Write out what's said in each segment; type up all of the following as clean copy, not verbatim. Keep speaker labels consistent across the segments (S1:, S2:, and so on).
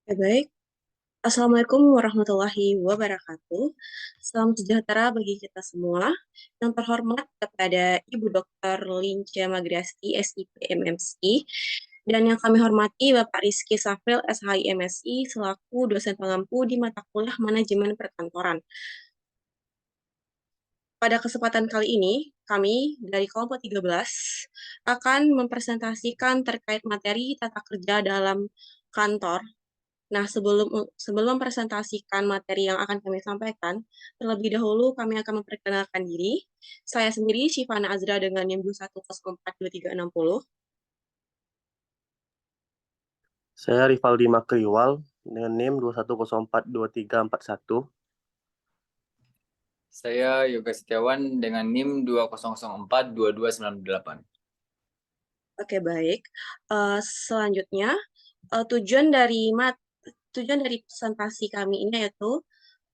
S1: Ya, baik. Assalamualaikum warahmatullahi wabarakatuh. Salam sejahtera bagi kita semua. Yang terhormat kepada Ibu Dr. Linca Magriasti, SIP MMSI, dan yang kami hormati Bapak Rizky Safril, SHI MSI, selaku dosen pengampu di mata kuliah Manajemen Perkantoran. Pada kesempatan kali ini, kami dari kelompok 13 akan mempresentasikan terkait materi tata kerja dalam kantor. Nah, sebelum sebelum mempresentasikan materi yang akan kami sampaikan, terlebih dahulu kami akan memperkenalkan diri. Saya sendiri Syifana Azra dengan NIM 2104230.
S2: Saya Rivaldi Makriwal dengan NIM 2104231.
S3: Saya Yoga Setiawan dengan NIM 20042298.
S1: Oke, baik. Selanjutnya, tujuan dari presentasi kami ini yaitu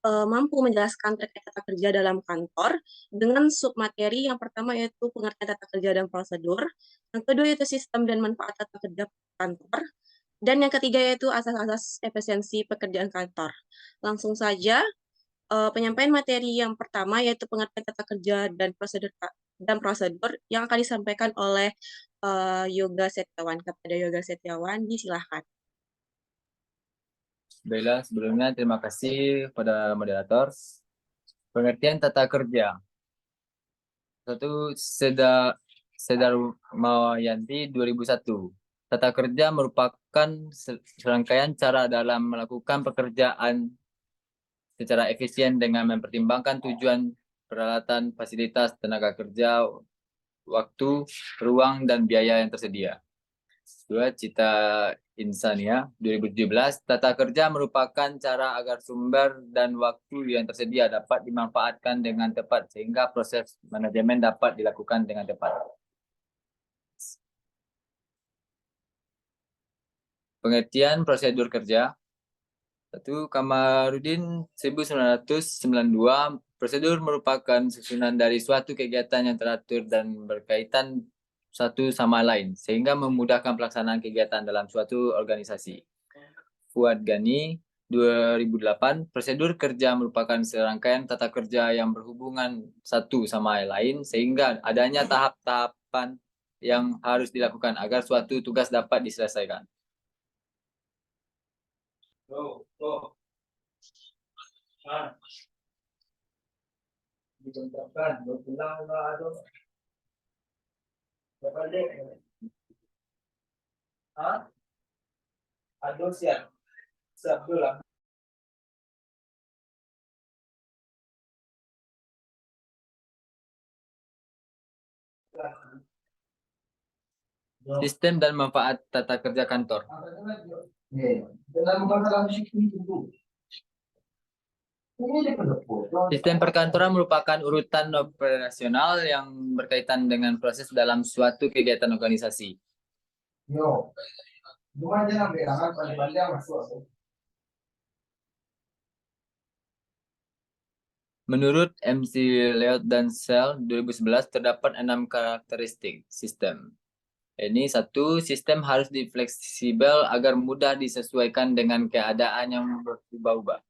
S1: mampu menjelaskan terkait tata kerja dalam kantor dengan submateri yang pertama yaitu pengertian tata kerja dan prosedur, yang kedua yaitu sistem dan manfaat tata kerja kantor, dan yang ketiga yaitu asas-asas efisiensi pekerjaan kantor. Langsung saja, penyampaian materi yang pertama yaitu pengertian tata kerja dan prosedur yang akan disampaikan oleh Yoga Setiawan. Kepada Yoga Setiawan, disilahkan.
S3: Baiklah, sebelumnya terima kasih pada moderator. Pengertian tata kerja. Satu Sedar Mawayanti 2001. Tata kerja merupakan serangkaian cara dalam melakukan pekerjaan secara efisien dengan mempertimbangkan tujuan, peralatan, fasilitas, tenaga kerja, waktu, ruang, dan biaya yang tersedia. Dua, Cita Insania 2017, tata kerja merupakan cara agar sumber dan waktu yang tersedia dapat dimanfaatkan dengan tepat sehingga proses manajemen dapat dilakukan dengan tepat. Pengertian prosedur kerja. Satu, Kamarudin 1992, prosedur merupakan susunan dari suatu kegiatan yang teratur dan berkaitan satu sama lain, sehingga memudahkan pelaksanaan kegiatan dalam suatu organisasi. Fuad Gani 2008, prosedur kerja merupakan serangkaian tata kerja yang berhubungan satu sama lain, sehingga adanya tahap-tahapan yang harus dilakukan agar suatu tugas dapat diselesaikan. Sistem dan manfaat tata kerja kantor. Sistem perkantoran merupakan urutan operasional yang berkaitan dengan proses dalam suatu kegiatan organisasi. Menurut MC Leot dan Sel 2011 terdapat 6 karakteristik sistem. Ini satu, sistem harus fleksibel agar mudah disesuaikan dengan keadaan yang berubah-ubah.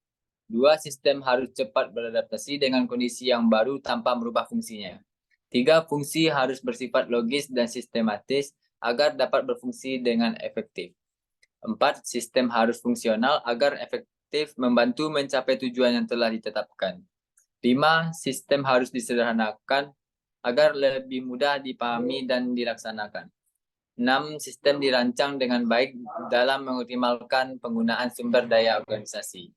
S3: Dua, sistem harus cepat beradaptasi dengan kondisi yang baru tanpa merubah fungsinya. Tiga, fungsi harus bersifat logis dan sistematis agar dapat berfungsi dengan efektif. Empat, sistem harus fungsional agar efektif membantu mencapai tujuan yang telah ditetapkan. Lima, sistem harus disederhanakan agar lebih mudah dipahami dan dilaksanakan. 6. Sistem dirancang dengan baik dalam mengoptimalkan penggunaan sumber daya organisasi.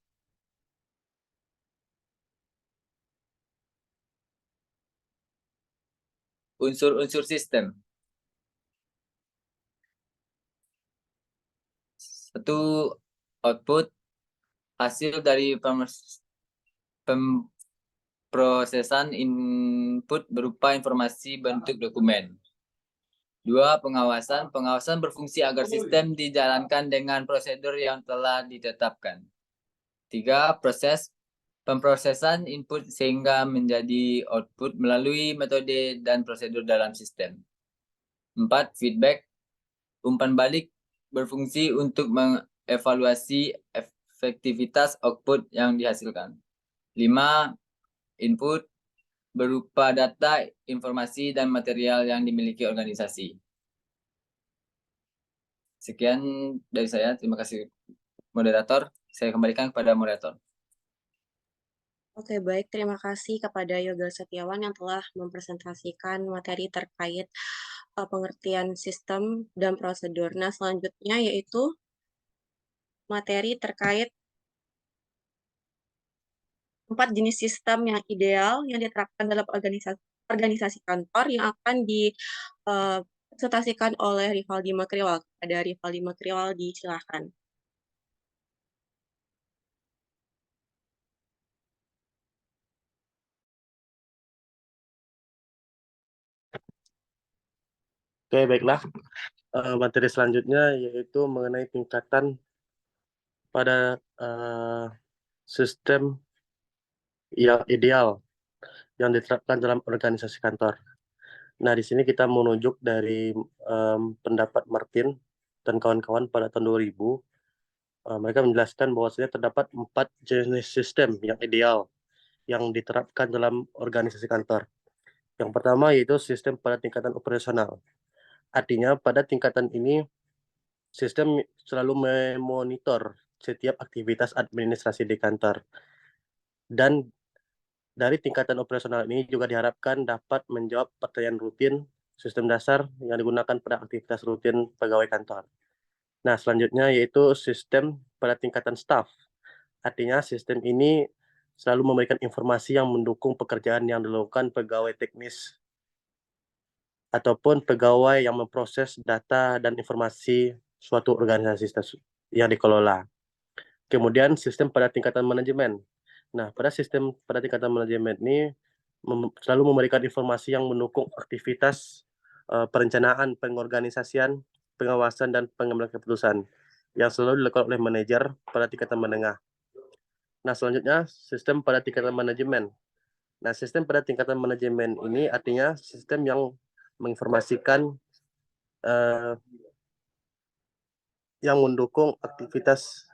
S3: Unsur-unsur sistem. Satu, output, hasil dari pemrosesan input berupa informasi bentuk dokumen. Dua, pengawasan. Pengawasan berfungsi agar sistem dijalankan dengan prosedur yang telah ditetapkan. Tiga, proses. Pemrosesan input sehingga menjadi output melalui metode dan prosedur dalam sistem. Empat, feedback. Umpan balik berfungsi untuk evaluasi efektivitas output yang dihasilkan. 5. Input berupa data, informasi, dan material yang dimiliki organisasi. Sekian dari saya. Terima kasih, moderator. Saya kembalikan kepada moderator.
S1: Oke, baik. Terima kasih kepada Yoga Setiawan yang telah mempresentasikan materi terkait pengertian sistem dan prosedur. Nah, selanjutnya yaitu materi terkait 4 jenis sistem yang ideal yang diterapkan dalam organisasi kantor yang akan dipresentasikan oleh Rivaldi Makriwal. Kepada Rivaldi Makriwal, disilakan.
S2: Oke, baiklah. Materi selanjutnya yaitu mengenai tingkatan pada sistem yang ideal yang diterapkan dalam organisasi kantor. Nah, di sini kita menunjuk dari pendapat Martin dan kawan-kawan pada tahun 2000. Mereka menjelaskan bahwasanya terdapat 4 jenis sistem yang ideal yang diterapkan dalam organisasi kantor. Yang pertama yaitu sistem pada tingkatan operasional. Artinya pada tingkatan ini sistem selalu memonitor setiap aktivitas administrasi di kantor. Dan dari tingkatan operasional ini juga diharapkan dapat menjawab pertanyaan rutin sistem dasar yang digunakan pada aktivitas rutin pegawai kantor. Nah, selanjutnya yaitu sistem pada tingkatan staff. Artinya sistem ini selalu memberikan informasi yang mendukung pekerjaan yang dilakukan pegawai teknis ataupun pegawai yang memproses data dan informasi suatu organisasi yang dikelola. Kemudian sistem pada tingkatan manajemen. Nah, pada sistem pada tingkatan manajemen ini selalu memberikan informasi yang mendukung aktivitas perencanaan, pengorganisasian, pengawasan, dan pengambilan keputusan yang selalu dilakukan oleh manajer pada tingkatan menengah. Nah, selanjutnya sistem pada tingkatan manajemen. Nah, sistem pada tingkatan manajemen ini artinya sistem yang menginformasikan yang mendukung aktivitas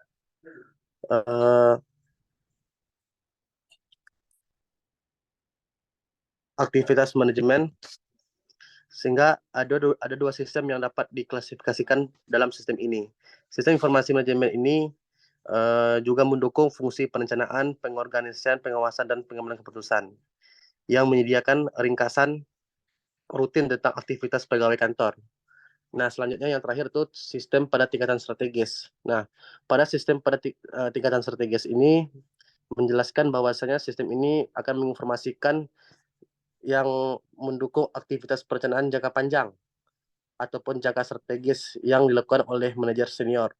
S2: manajemen, sehingga ada dua sistem yang dapat diklasifikasikan dalam sistem ini. Sistem informasi manajemen ini juga mendukung fungsi perencanaan, pengorganisasian, pengawasan, dan pengambilan keputusan yang menyediakan ringkasan rutin tentang aktivitas pegawai kantor. Nah, selanjutnya yang terakhir itu sistem pada tingkatan strategis. Nah, pada sistem pada tingkatan strategis ini menjelaskan bahwasanya sistem ini akan menginformasikan yang mendukung aktivitas perencanaan jangka panjang ataupun jangka strategis yang dilakukan oleh manajer senior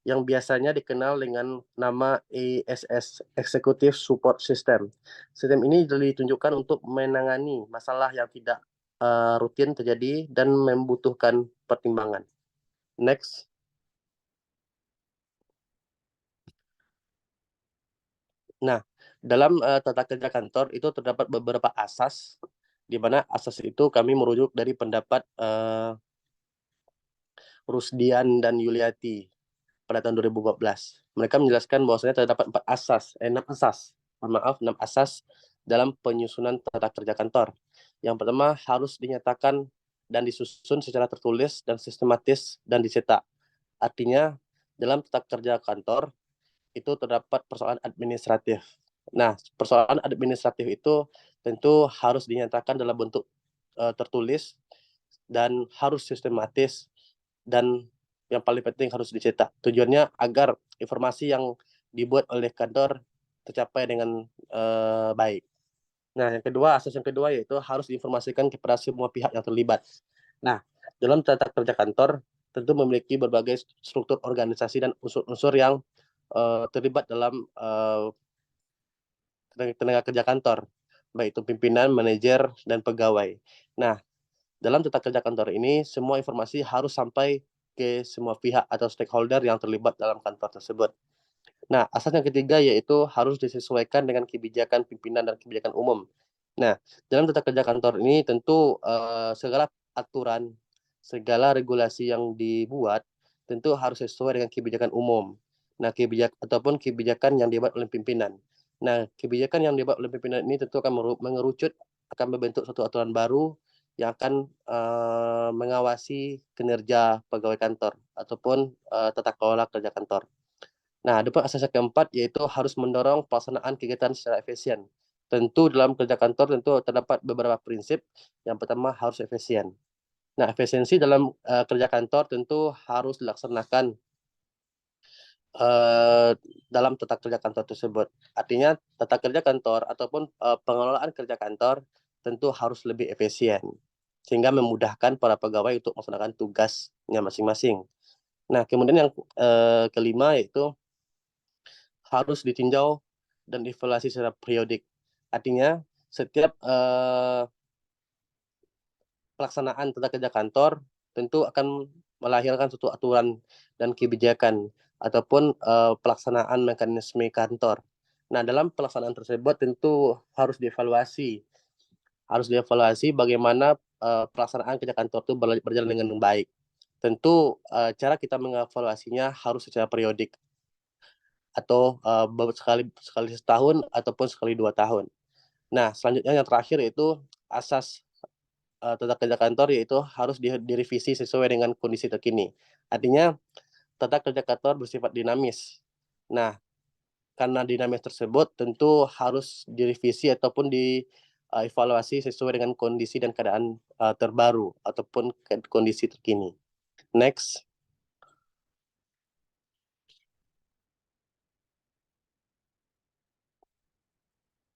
S2: yang biasanya dikenal dengan nama ESS, Executive Support System. Sistem ini ditunjukkan untuk menangani masalah yang tidak rutin terjadi dan membutuhkan pertimbangan. Next. Nah, dalam tata kerja kantor itu terdapat beberapa asas, di mana asas itu kami merujuk dari pendapat Rusdian dan Yuliati pada tahun 2014. Mereka menjelaskan bahwasanya terdapat 6 asas dalam penyusunan tata kerja kantor. Yang pertama, harus dinyatakan dan disusun secara tertulis dan sistematis dan dicetak. Artinya, dalam tata kerja kantor itu terdapat persoalan administratif. Nah, persoalan administratif itu tentu harus dinyatakan dalam bentuk tertulis dan harus sistematis, dan yang paling penting harus dicetak. Tujuannya agar informasi yang dibuat oleh kantor tercapai dengan baik. Nah, asas yang kedua yaitu harus diinformasikan kepada semua pihak yang terlibat. Nah, dalam tata kerja kantor tentu memiliki berbagai struktur organisasi dan unsur-unsur yang terlibat dalam tenaga kerja kantor, baik itu pimpinan, manajer, dan pegawai. Nah, dalam tata kerja kantor ini, semua informasi harus sampai ke semua pihak atau stakeholder yang terlibat dalam kantor tersebut. Nah, asas yang ketiga yaitu harus disesuaikan dengan kebijakan pimpinan dan kebijakan umum. Nah, dalam tata kerja kantor ini tentu segala aturan, segala regulasi yang dibuat tentu harus sesuai dengan kebijakan umum. Nah, kebijakan yang dibuat oleh pimpinan. Nah, kebijakan yang dibuat oleh pimpinan ini tentu akan mengerucut, akan membentuk suatu aturan baru yang akan mengawasi kinerja pegawai kantor ataupun tata kelola kerja kantor. Nah, adapun asas yang keempat yaitu harus mendorong pelaksanaan kegiatan secara efisien. Tentu dalam kerja kantor tentu terdapat beberapa prinsip. Yang pertama harus efisien. Nah, efisiensi dalam kerja kantor tentu harus dilaksanakan dalam tata kerja kantor tersebut. Artinya tata kerja kantor ataupun pengelolaan kerja kantor tentu harus lebih efisien sehingga memudahkan para pegawai untuk melaksanakan tugasnya masing-masing. Nah, kemudian yang kelima yaitu harus ditinjau dan evaluasi secara periodik. Artinya setiap pelaksanaan tata kerja kantor tentu akan melahirkan suatu aturan dan kebijakan ataupun pelaksanaan mekanisme kantor. Nah, dalam pelaksanaan tersebut tentu harus dievaluasi bagaimana pelaksanaan kerja kantor itu berjalan dengan baik. Tentu cara kita mengevaluasinya harus secara periodik atau sekali setahun ataupun sekali 2 tahun. Nah, selanjutnya yang terakhir yaitu asas tata kerja kantor yaitu harus direvisi sesuai dengan kondisi terkini. Artinya tata kerja kantor bersifat dinamis. Nah, karena dinamis tersebut tentu harus direvisi ataupun dievaluasi sesuai dengan kondisi dan keadaan terbaru ataupun kondisi terkini. Next.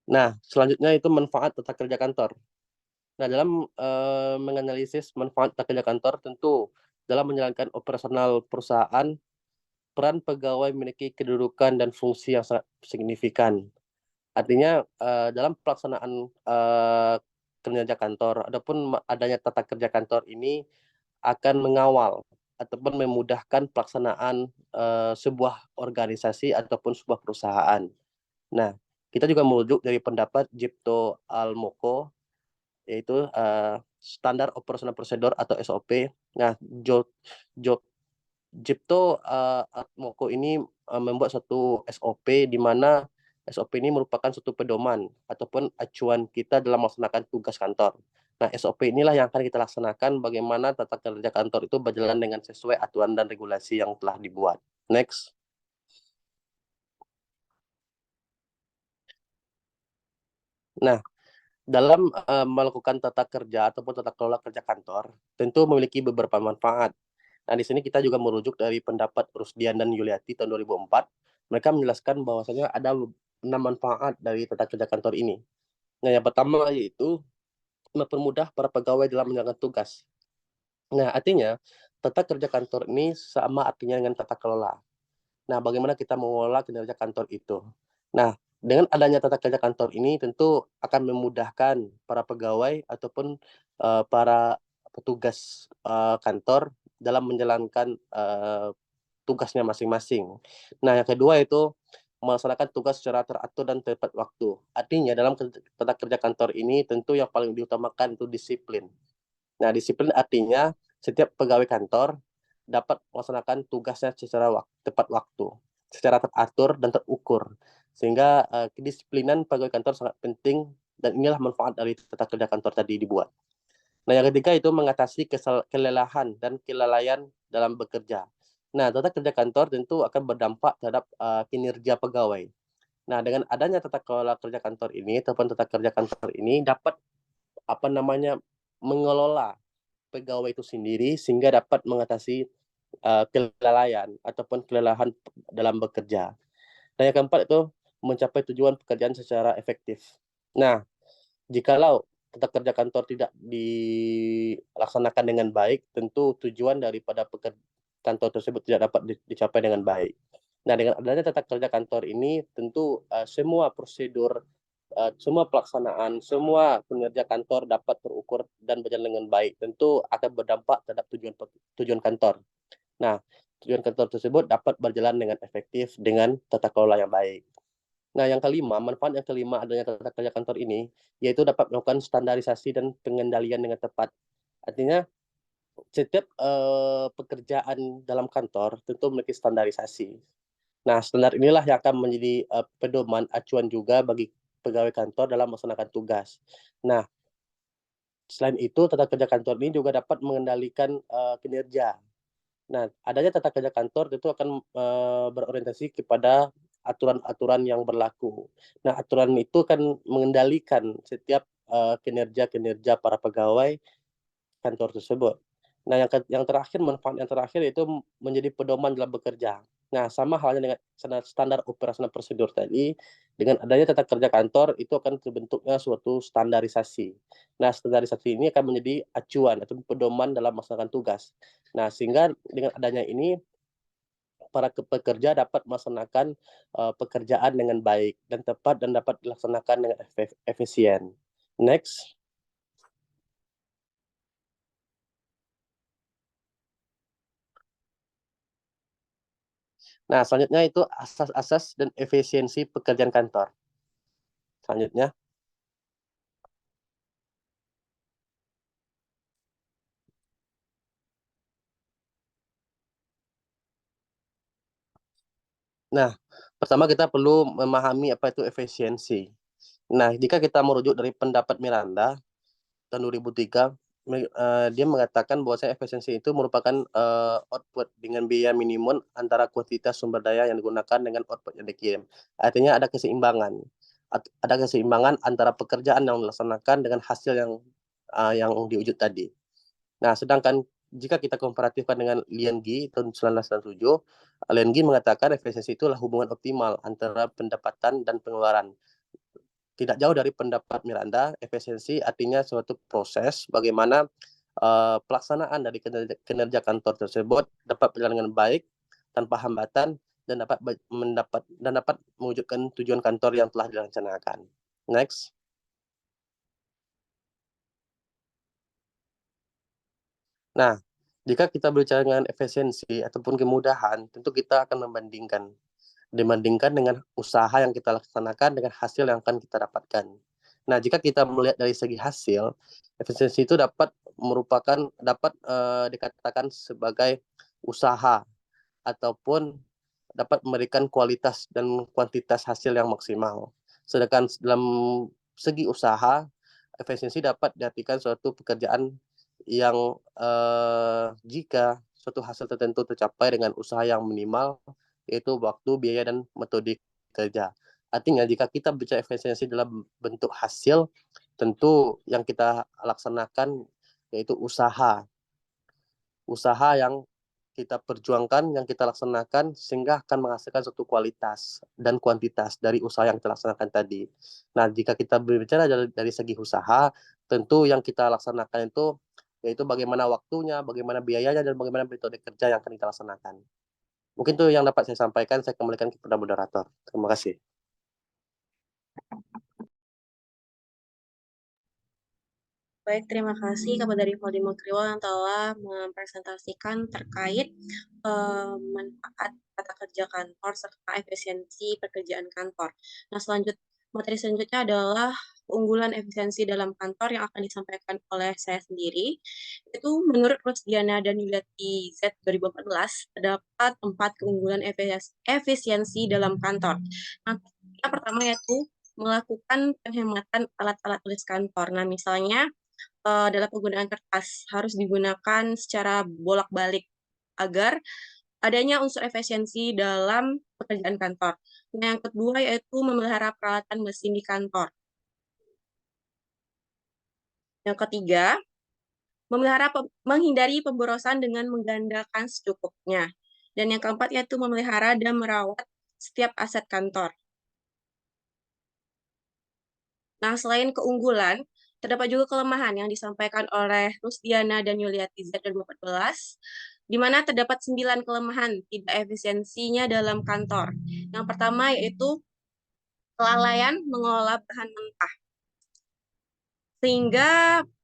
S2: Nah, selanjutnya itu manfaat tata kerja kantor. Nah, dalam menganalisis manfaat tata kerja kantor tentu dalam menjalankan operasional perusahaan, peran pegawai memiliki kedudukan dan fungsi yang sangat signifikan. Artinya dalam pelaksanaan kinerja kantor ataupun adanya tata kerja kantor ini akan mengawal ataupun memudahkan pelaksanaan sebuah organisasi ataupun sebuah perusahaan. Nah, kita juga merujuk dari pendapat Jipto Almoko yaitu standar operasional prosedur atau SOP. Nah, Jipto Atmoko ini membuat satu SOP di mana SOP ini merupakan suatu pedoman ataupun acuan kita dalam melaksanakan tugas kantor. Nah, SOP inilah yang akan kita laksanakan bagaimana tata kerja kantor itu berjalan dengan sesuai aturan dan regulasi yang telah dibuat. Next. Nah, dalam melakukan tata kerja ataupun tata kelola kerja kantor, tentu memiliki beberapa manfaat. Nah, di sini kita juga merujuk dari pendapat Rusdian dan Yuliati tahun 2004. Mereka menjelaskan bahwasanya ada 6 manfaat dari tata kerja kantor ini. Nah, yang pertama yaitu mempermudah para pegawai dalam menjalankan tugas. Nah, artinya tata kerja kantor ini sama artinya dengan tata kelola. Nah, bagaimana kita mengelola kinerja kantor itu? Nah, dengan adanya tata kerja kantor ini tentu akan memudahkan para pegawai ataupun para petugas kantor dalam menjalankan tugasnya masing-masing. Nah, yang kedua itu melaksanakan tugas secara teratur dan tepat waktu. Artinya dalam tata kerja kantor ini tentu yang paling diutamakan itu disiplin. Nah, disiplin artinya setiap pegawai kantor dapat melaksanakan tugasnya secara tepat waktu, secara teratur dan terukur. Sehingga kedisiplinan pegawai kantor sangat penting dan inilah manfaat dari tata kerja kantor tadi dibuat. Nah, yang ketiga itu mengatasi kelelahan dan kelalaian dalam bekerja. Nah, tata kerja kantor tentu akan berdampak terhadap kinerja pegawai. Nah, dengan adanya tata kelola kerja kantor ini ataupun tata kerja kantor ini dapat mengelola pegawai itu sendiri sehingga dapat mengatasi kelalaian ataupun kelelahan dalam bekerja. Dan yang keempat itu mencapai tujuan pekerjaan secara efektif. Nah, jikalau tata kerja kantor tidak dilaksanakan dengan baik, tentu tujuan daripada kantor tersebut tidak dapat dicapai dengan baik. Nah, dengan adanya tata kerja kantor ini, tentu semua prosedur, semua pelaksanaan, semua kinerja kantor dapat terukur dan berjalan dengan baik. Tentu akan berdampak terhadap tujuan kantor. Nah, tujuan kantor tersebut dapat berjalan dengan efektif dengan tata kelola yang baik. Nah, yang kelima, manfaat yang kelima adanya tata kerja kantor ini, yaitu dapat melakukan standarisasi dan pengendalian dengan tepat. Artinya, setiap pekerjaan dalam kantor tentu memiliki standarisasi. Nah, standar inilah yang akan menjadi pedoman acuan juga bagi pegawai kantor dalam melaksanakan tugas. Nah, selain itu, tata kerja kantor ini juga dapat mengendalikan kinerja. Nah, adanya tata kerja kantor itu akan berorientasi kepada aturan-aturan yang berlaku. Nah, aturan itu kan mengendalikan setiap kinerja-kinerja para pegawai kantor tersebut. Nah, yang terakhir, manfaat yang terakhir itu menjadi pedoman dalam bekerja. Nah, sama halnya dengan standar operasional prosedur tadi, dengan adanya tata kerja kantor itu akan terbentuknya suatu standarisasi. Nah, standarisasi ini akan menjadi acuan atau pedoman dalam melaksanakan tugas. Nah, sehingga dengan adanya ini para pekerja dapat melaksanakan pekerjaan dengan baik dan tepat dan dapat dilaksanakan dengan efisien. Next. Nah, selanjutnya itu asas-asas dan efisiensi pekerjaan kantor. Selanjutnya. Nah, pertama kita perlu memahami apa itu efisiensi. Nah, jika kita merujuk dari pendapat Miranda tahun 2003, dia mengatakan bahwa efisiensi itu merupakan output dengan biaya minimum antara kuantitas sumber daya yang digunakan dengan output yang dikirim. Artinya ada keseimbangan. Ada keseimbangan antara pekerjaan yang dilaksanakan dengan hasil yang diwujud tadi. Nah, sedangkan jika kita komparatifkan dengan Lian Gi tahun 1997, Lian Gi mengatakan efisiensi itulah hubungan optimal antara pendapatan dan pengeluaran. Tidak jauh dari pendapat Miranda, efisiensi artinya suatu proses bagaimana pelaksanaan dari kinerja kantor tersebut dapat berjalan dengan baik tanpa hambatan dan dapat mewujudkan tujuan kantor yang telah direncanakan. Next. Nah, jika kita berbicara dengan efisiensi ataupun kemudahan, tentu kita akan dibandingkan dengan usaha yang kita laksanakan dengan hasil yang akan kita dapatkan. Nah, jika kita melihat dari segi hasil, efisiensi itu dapat dikatakan sebagai usaha ataupun dapat memberikan kualitas dan kuantitas hasil yang maksimal. Sedangkan dalam segi usaha, efisiensi dapat diartikan suatu pekerjaan yang jika suatu hasil tertentu tercapai dengan usaha yang minimal, yaitu waktu, biaya, dan metode kerja. Artinya jika kita bicara efisiensi dalam bentuk hasil, tentu yang kita laksanakan yaitu usaha yang kita perjuangkan, yang kita laksanakan, sehingga akan menghasilkan suatu kualitas dan kuantitas dari usaha yang kita laksanakan tadi. Nah, jika kita berbicara dari segi usaha, tentu yang kita laksanakan itu yaitu bagaimana waktunya, bagaimana biayanya, dan bagaimana metode kerja yang akan kita laksanakan. Mungkin itu yang dapat saya sampaikan, saya kembalikan kepada moderator. Terima kasih.
S1: Baik, terima kasih kepada Rivaldi Mokriwo yang telah mempresentasikan terkait manfaat tata kerja kantor serta efisiensi pekerjaan kantor. Nah, materi selanjutnya adalah keunggulan efisiensi dalam kantor yang akan disampaikan oleh saya sendiri. Itu menurut Rosdiana dan Yuliati Z 2014, terdapat 4 keunggulan efisiensi dalam kantor. Nah, yang pertama yaitu melakukan penghematan alat-alat tulis kantor. Nah, misalnya dalam penggunaan kertas harus digunakan secara bolak-balik agar adanya unsur efisiensi dalam pekerjaan kantor. Nah, yang kedua yaitu memelihara peralatan mesin di kantor. Yang ketiga, menghindari pemborosan dengan menggandakan secukupnya. Dan yang keempat yaitu memelihara dan merawat setiap aset kantor. Nah, selain keunggulan, terdapat juga kelemahan yang disampaikan oleh Rusdiana dan Yuliati Z 2014, di mana terdapat 9 kelemahan tidak efisiensinya dalam kantor. Yang pertama yaitu kelalaian mengolah bahan mentah, sehingga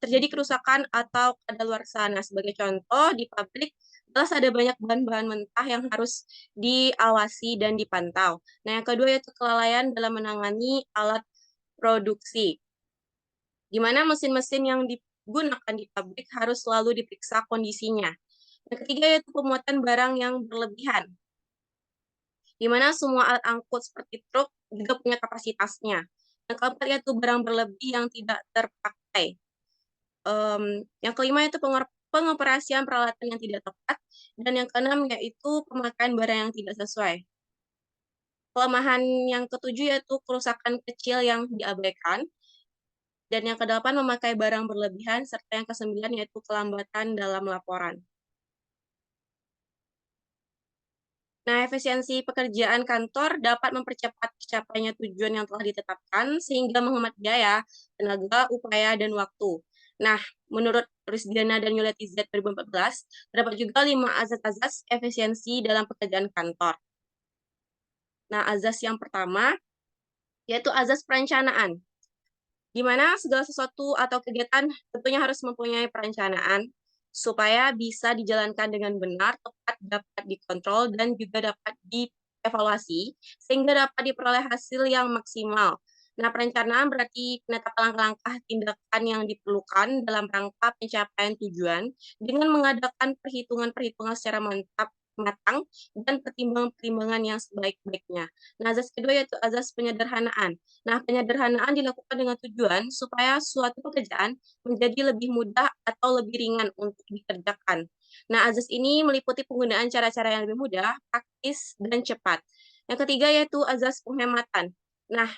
S1: terjadi kerusakan atau kadaluarsa. Nah, sebagai contoh, di pabrik jelas ada banyak bahan-bahan mentah yang harus diawasi dan dipantau. Nah, yang kedua yaitu kelalaian dalam menangani alat produksi, di mana mesin-mesin yang digunakan di pabrik harus selalu diperiksa kondisinya. Yang ketiga yaitu pemuatan barang yang berlebihan, di mana semua alat angkut seperti truk juga punya kapasitasnya. Yang keempat yaitu barang berlebih yang tidak terpakai. Yang kelima yaitu pengoperasian peralatan yang tidak tepat, dan yang keenam yaitu pemakaian barang yang tidak sesuai. Kelemahan yang ketujuh yaitu kerusakan kecil yang diabaikan, dan yang kedelapan memakai barang berlebihan, serta yang kesembilan yaitu kelambatan dalam laporan. Nah, efisiensi pekerjaan kantor dapat mempercepat tercapainya tujuan yang telah ditetapkan sehingga menghemat biaya, tenaga, upaya, dan waktu. Nah, menurut Rusdiana dan Yuleti Z 2014, terdapat juga 5 azas-azas efisiensi dalam pekerjaan kantor. Nah, azas yang pertama yaitu azas perencanaan, di mana segala sesuatu atau kegiatan tentunya harus mempunyai perencanaan supaya bisa dijalankan dengan benar, tepat, dapat dikontrol, dan juga dapat dievaluasi, sehingga dapat diperoleh hasil yang maksimal. Nah, perencanaan berarti penetapan langkah-langkah tindakan yang diperlukan dalam rangka pencapaian tujuan dengan mengadakan perhitungan-perhitungan secara matang dan pertimbangan-pertimbangan yang sebaik-baiknya. Nah, azas kedua yaitu azas penyederhanaan. Nah, penyederhanaan dilakukan dengan tujuan supaya suatu pekerjaan menjadi lebih mudah atau lebih ringan untuk dikerjakan. Nah, azas ini meliputi penggunaan cara-cara yang lebih mudah, praktis, dan cepat. Yang ketiga yaitu azas penghematan. Nah,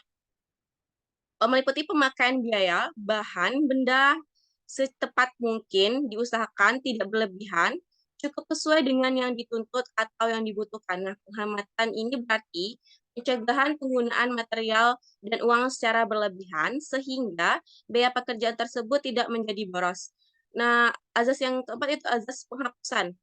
S1: meliputi pemakaian biaya, bahan, benda secepat mungkin, diusahakan tidak berlebihan, cukup sesuai dengan yang dituntut atau yang dibutuhkan. Nah, penghematan ini berarti pencegahan penggunaan material dan uang secara berlebihan sehingga biaya pekerjaan tersebut tidak menjadi boros. Nah, azas yang keempat itu azas penghapusan.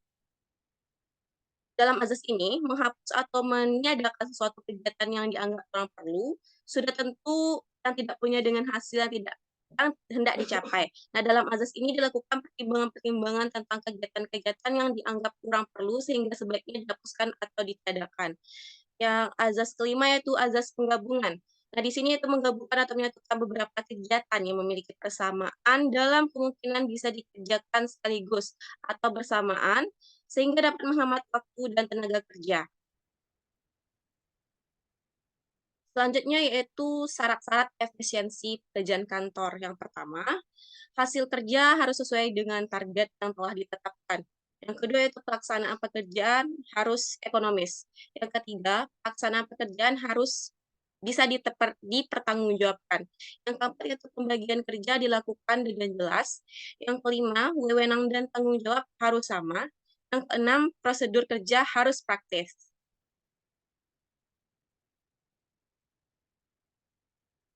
S1: Dalam azas ini, menghapus atau meniadakan sesuatu kegiatan yang dianggap kurang perlu, sudah tentu yang tidak punya dengan hasil yang hendak dicapai. Nah, dalam azas ini dilakukan pertimbangan-pertimbangan tentang kegiatan-kegiatan yang dianggap kurang perlu sehingga sebaiknya dihapuskan atau ditiadakan. Yang azas kelima yaitu azas penggabungan. Nah, di sini itu menggabungkan atau menyatukan beberapa kegiatan yang memiliki persamaan dalam kemungkinan bisa dikerjakan sekaligus atau bersamaan sehingga dapat menghemat waktu dan tenaga kerja. Selanjutnya yaitu syarat-syarat efisiensi pekerjaan kantor. Yang pertama, hasil kerja harus sesuai dengan target yang telah ditetapkan. Yang kedua yaitu pelaksanaan pekerjaan harus ekonomis. Yang ketiga, pelaksanaan pekerjaan harus bisa dipertanggungjawabkan. Yang keempat yaitu pembagian kerja dilakukan dengan jelas. Yang kelima, wewenang dan tanggung jawab harus sama. Yang keenam, prosedur kerja harus praktis.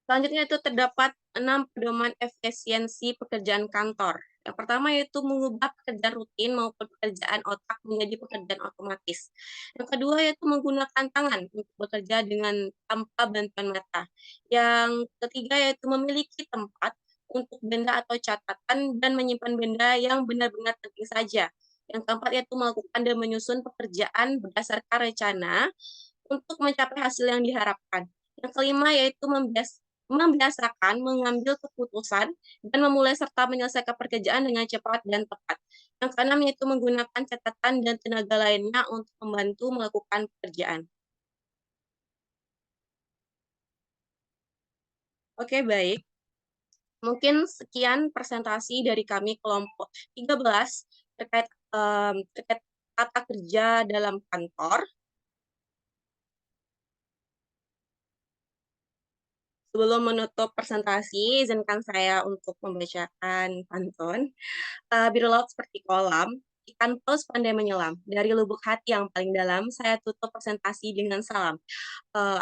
S1: Selanjutnya itu terdapat 6 pedoman efisiensi pekerjaan kantor. Yang pertama yaitu mengubah pekerjaan rutin maupun pekerjaan otak menjadi pekerjaan otomatis. Yang kedua yaitu menggunakan tangan untuk bekerja dengan tanpa bantuan mata. Yang ketiga yaitu memiliki tempat untuk benda atau catatan dan menyimpan benda yang benar-benar penting saja. Yang keempat yaitu melakukan dan menyusun pekerjaan berdasarkan rencana untuk mencapai hasil yang diharapkan. Yang kelima yaitu membiasakan mengambil keputusan dan memulai serta menyelesaikan pekerjaan dengan cepat dan tepat. Yang keenam yaitu menggunakan catatan dan tenaga lainnya untuk membantu melakukan pekerjaan. Oke, baik. Mungkin sekian presentasi dari kami kelompok 13 terkait tata kerja dalam kantor. Sebelum menutup presentasi, izinkan saya untuk membacakan pantun. Biru laut seperti kolam, ikan paus pandai menyelam. Dari lubuk hati yang paling dalam, saya tutup presentasi dengan salam.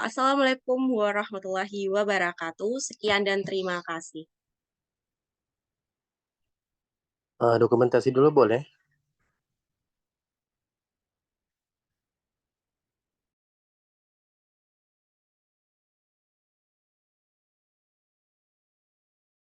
S1: Assalamualaikum warahmatullahi wabarakatuh. Sekian dan terima kasih.
S2: Dokumentasi dulu boleh?